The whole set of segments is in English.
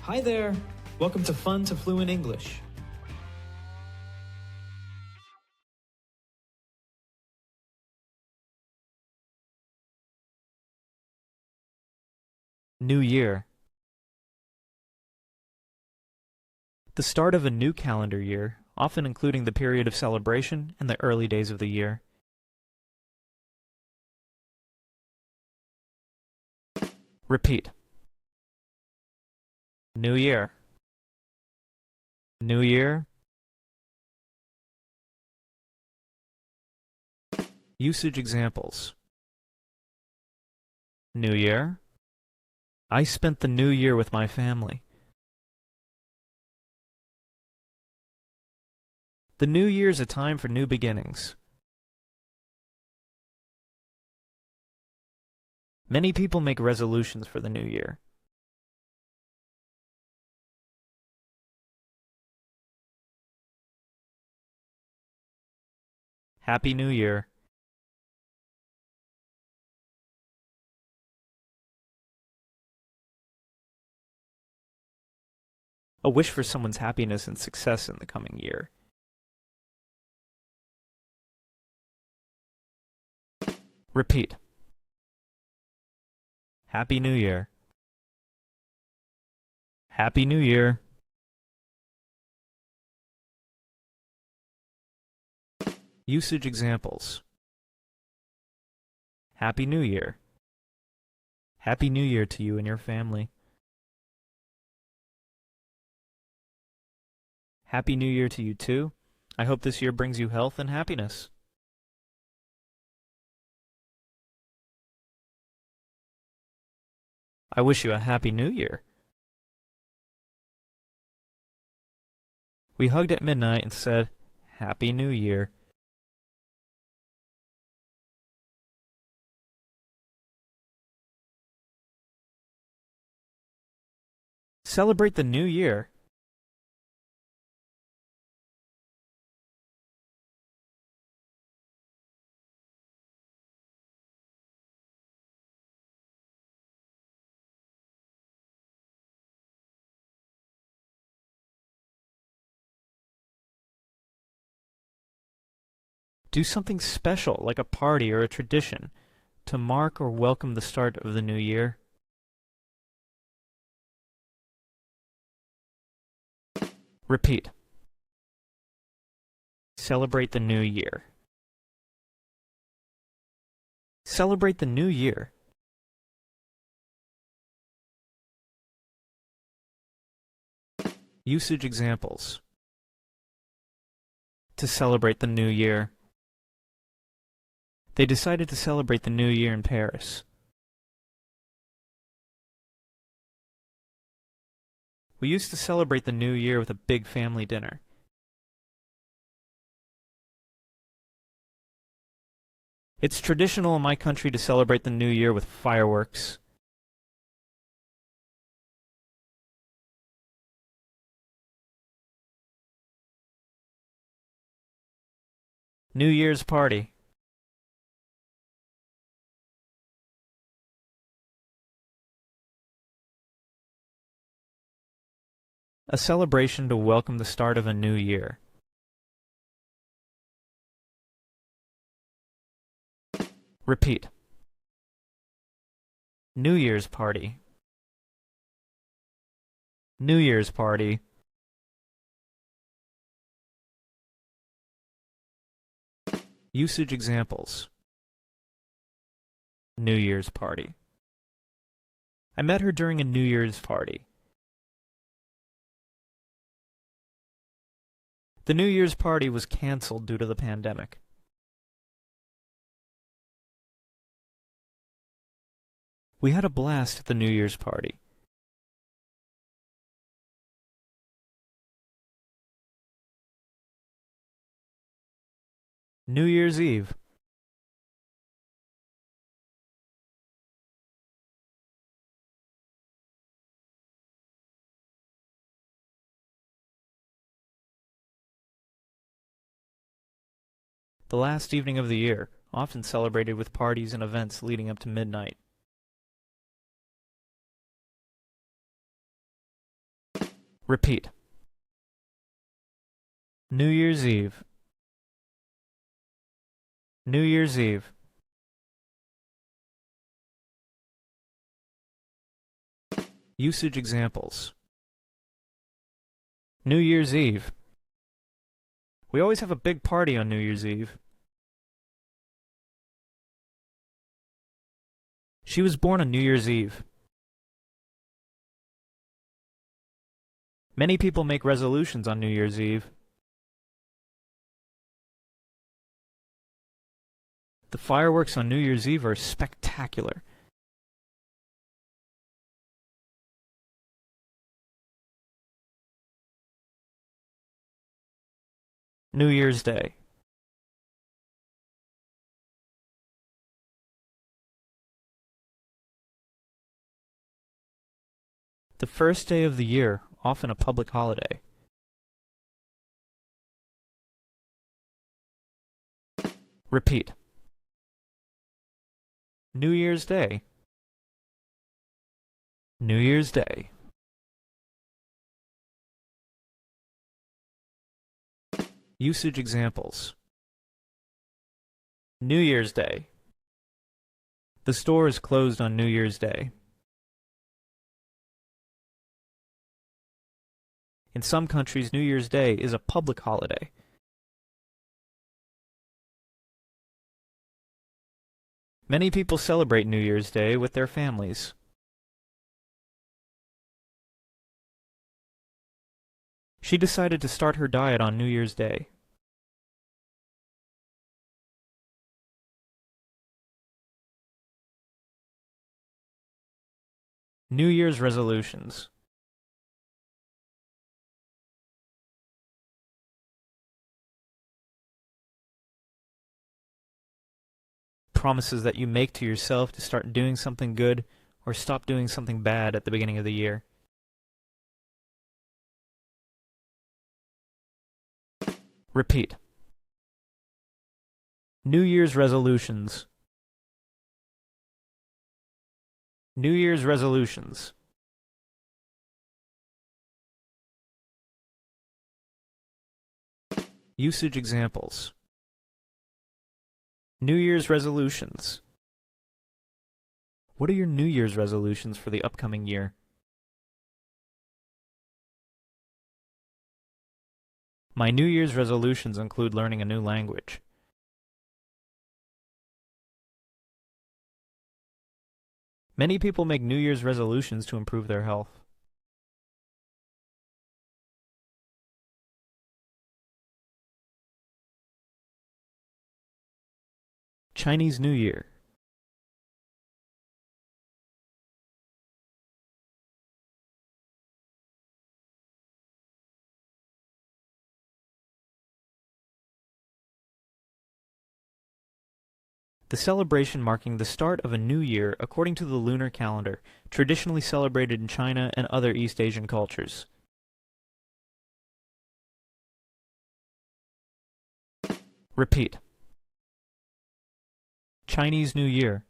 Hi there! Welcome to Fun to Fluent English. New Year. The start of a new calendar year, often including the period of celebration and the early days of the year. Repeat. New Year. New Year. Usage examples. New Year. I spent the New Year with my family. The New Year is a time for new beginnings. Many people make resolutions for the New Year. Happy New Year. A wish for someone's happiness and success in the coming year. Repeat. Happy New Year. Happy New Year. Usage examples. Happy New Year. Happy New Year to you and your family. Happy New Year to you too. I hope this year brings you health and happiness. I wish you a Happy New Year. We hugged at midnight and said, Happy New Year. Celebrate the New Year. Do something special, like a party or a tradition, to mark or welcome the start of the new year. Repeat. Celebrate the new year. Celebrate the new year. Usage examples. To celebrate the new year. They decided to celebrate the new year in Paris. We used to celebrate the new year with a big family dinner. It's traditional in my country to celebrate the new year with fireworks. New Year's party. A celebration to welcome the start of a new year. Repeat. New Year's party. New Year's party. Usage examples. New Year's party. I met her during a New Year's party. The New Year's party was canceled due to the pandemic. We had a blast at the New Year's party. New Year's Eve. The last evening of the year, often celebrated with parties and events leading up to midnight. Repeat. New Year's Eve. New Year's Eve. Usage examples. New Year's Eve. We always have a big party on New Year's Eve. She was born on New Year's Eve. Many people make resolutions on New Year's Eve. The fireworks on New Year's Eve are spectacular. New Year's Day. The first day of the year, often a public holiday. Repeat. New Year's Day. New Year's Day. Usage examples. New Year's Day. The store is closed on New Year's Day. In some countries, New Year's Day is a public holiday. Many people celebrate New Year's Day with their families. She decided to start her diet on New Year's Day. New Year's resolutions. Promises that you make to yourself to start doing something good or stop doing something bad at the beginning of the year. Repeat. New Year's resolutions. New Year's resolutions. Usage examples. New Year's resolutions. What are your New Year's resolutions for the upcoming year? My New Year's resolutions include learning a new language. Many people make New Year's resolutions to improve their health. Chinese New Year. The celebration marking the start of a new year according to the lunar calendar, traditionally celebrated in China and other East Asian cultures. Repeat. Chinese New Year.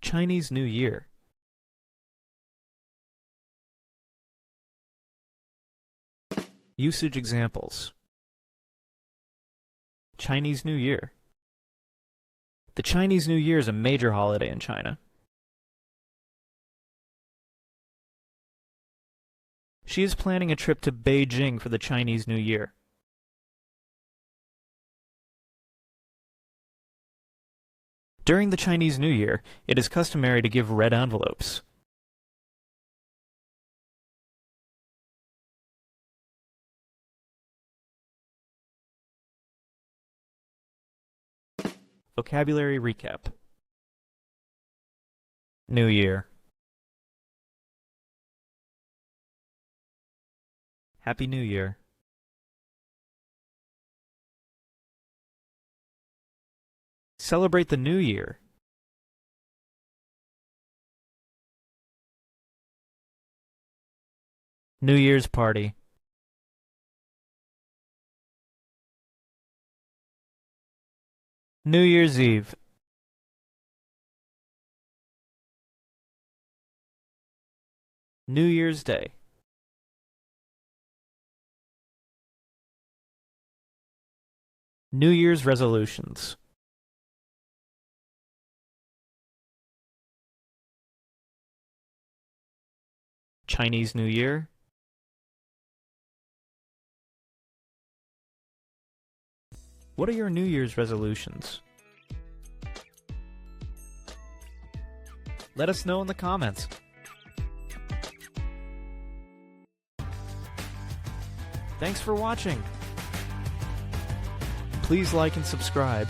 Chinese New Year. Usage examples. Chinese New Year. The Chinese New Year is a major holiday in China. She is planning a trip to Beijing for the Chinese New Year. During the Chinese New Year, it is customary to give red envelopes. Vocabulary recap. New Year. Happy New Year. Celebrate the New Year. New Year's party. New Year's Eve. New Year's Day. New Year's resolutions. Chinese New Year. What are your New Year's resolutions? Let us know in the comments. Thanks for watching. Please like and subscribe.